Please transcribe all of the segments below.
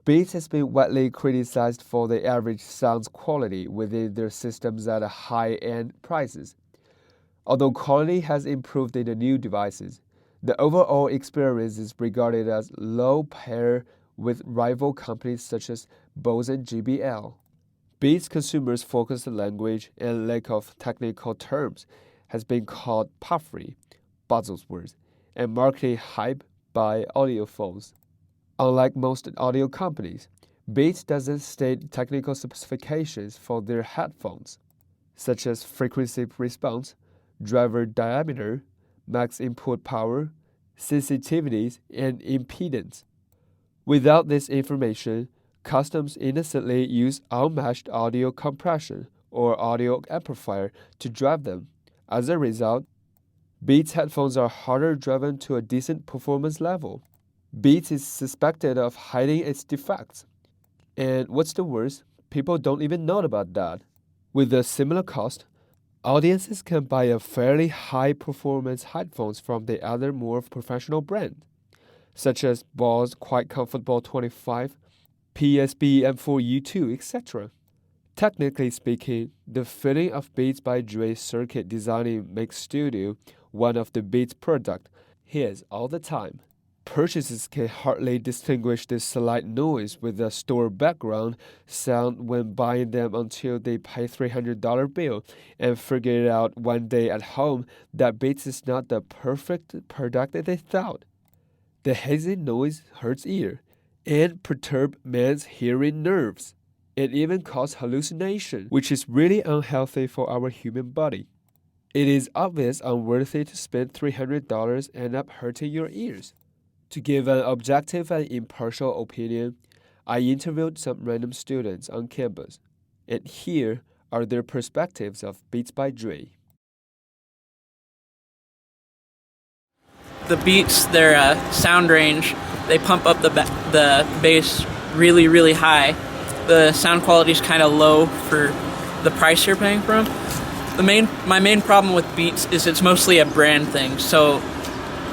Beats has been widely criticized for the average sound quality within their systems at high-end prices. Although quality has improved in the new devices, the overall experience is regarded as low par with rival companies such as Bose and JBL. Beats consumers' focused language and lack of technical terms has been called puffery, buzzwords, and marketing hype by audiophiles. Unlike most audio companies, Beats doesn't state technical specifications for their headphones, such as frequency response, driver diameter, max input power, sensitivities, and impedance. Without this information, customers innocently use unmatched audio compression or audio amplifier to drive them. As a result, Beats headphones are harder driven to a decent performance level. Beats is suspected of hiding its defects. And what's the worst? People don't even know about that. With a similar cost, audiences can buy a fairly high performance headphones from the other more professional brands, such as Bose Quite Comfortable 25, PSB M4U2, etc. Technically speaking, the fitting of Beats by Dre circuit designing makes Studio one of the Beats product hears all the time. Purchasers can hardly distinguish the slight noise with the store background sound when buying them until they pay $300 bill and figure it out one day at home that Beats is not the perfect product that they thought. The hazy noise hurts ear and perturb man's hearing nerves. It even causes hallucination, which is really unhealthy for our human body. It is obvious unworthy to spend $300 and end up hurting your ears. To give an objective and impartial opinion, I interviewed some random students on campus, and here are their perspectives of Beats by Dre. The Beats, their sound range, they pump up the bass really, really high. The sound quality is kind of low for the price you're paying for them. My main problem with Beats is it's mostly a brand thing. So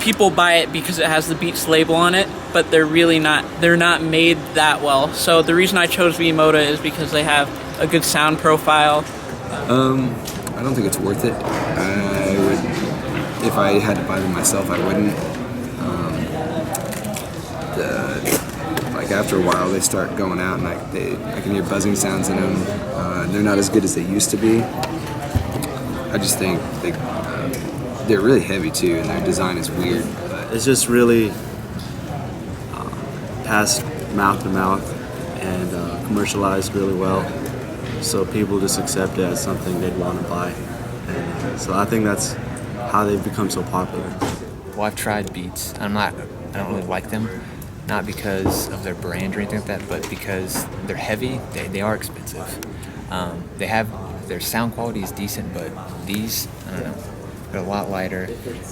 people buy it because it has the Beats label on it, but they're not made that well. So the reason I chose V-Moda is because they have a good sound profile. I don't think it's worth it. I would, if I had to buy them myself, I wouldn't. Like after a while, they start going out, and I can hear buzzing sounds in them. They're not as good as they used to be. I just think they're really heavy too, and their design is weird. But it's just really passed mouth to mouth and commercialized really well. So people just accept it as something they'd want to buy. And so I think that's how they've become so popular. Well, I've tried Beats. I don't really like them, not because of their brand or anything like that, but because they're heavy. They are expensive. They have their sound quality is decent, but these, I don't know, they're a lot lighter.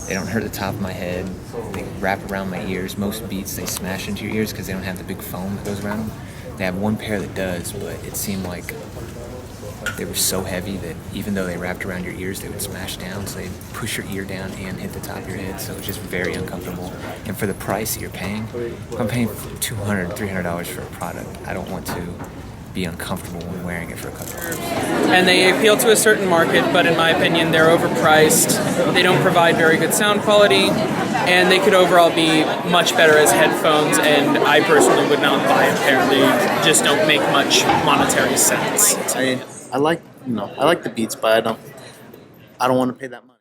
They don't hurt the top of my head. They wrap around my ears. Most Beats, they smash into your ears because they don't have the big foam that goes around them. They have one pair that does, but it seemed like they were so heavy that even though they wrapped around your ears, they would smash down. So they push your ear down and hit the top of your head. So it's just very uncomfortable. And for the price that you're paying, if I'm paying $200, $300 for a product, I don't want to be uncomfortable when wearing it for a couple of hours. And they appeal to a certain market, but in my opinion, they're overpriced. They don't provide very good sound quality, and they could overall be much better as headphones, and I personally would not buy a pair. They just don't make much monetary sense. I like the Beats, but I don't want to pay that money.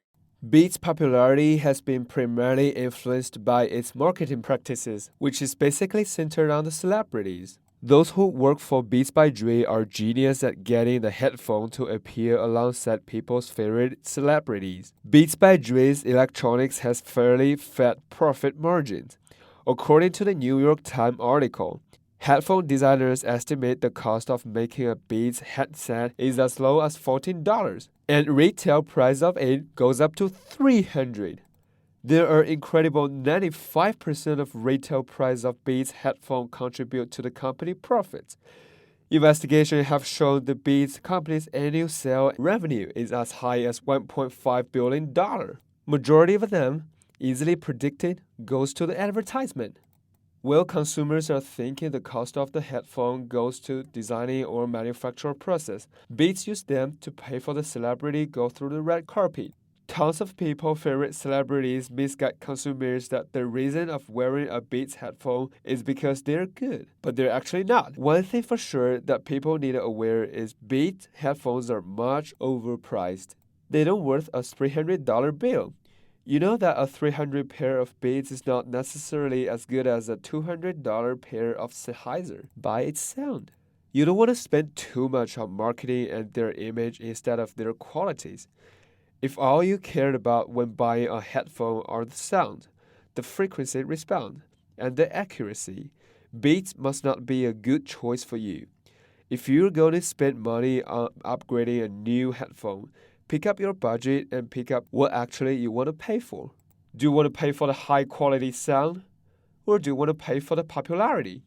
Beats' popularity has been primarily influenced by its marketing practices, which is basically centered on the celebrities. Those who work for Beats by Dre are genius at getting the headphone to appear alongside people's favorite celebrities. Beats by Dre's electronics has fairly fat profit margins. According to the New York Times article, headphone designers estimate the cost of making a Beats headset is as low as $14, and retail price of it goes up to $300. There are incredible 95% of retail price of Beats headphone contribute to the company profits. Investigations have shown the Beats company's annual sale revenue is as high as $1.5 billion. Majority of them, easily predicted, goes to the advertisement. Well, consumers are thinking the cost of the headphone goes to designing or manufacture process. Beats use them to pay for the celebrity go through the red carpet. Tons of people favorite celebrities misguide consumers that the reason of wearing a Beats headphone is because they're good, but they're actually not. One thing for sure that people need to aware is Beats headphones are much overpriced. They don't worth a $300 bill. You know that a 300 pair of Beats is not necessarily as good as a $200 pair of Sennheiser by its sound. You don't want to spend too much on marketing and their image instead of their qualities. If all you cared about when buying a headphone are the sound, the frequency response, and the accuracy, Beats must not be a good choice for you. If you're going to spend money on upgrading a new headphone, pick up your budget and pick up what actually you want to pay for. Do you want to pay for the high quality sound? Or do you want to pay for the popularity?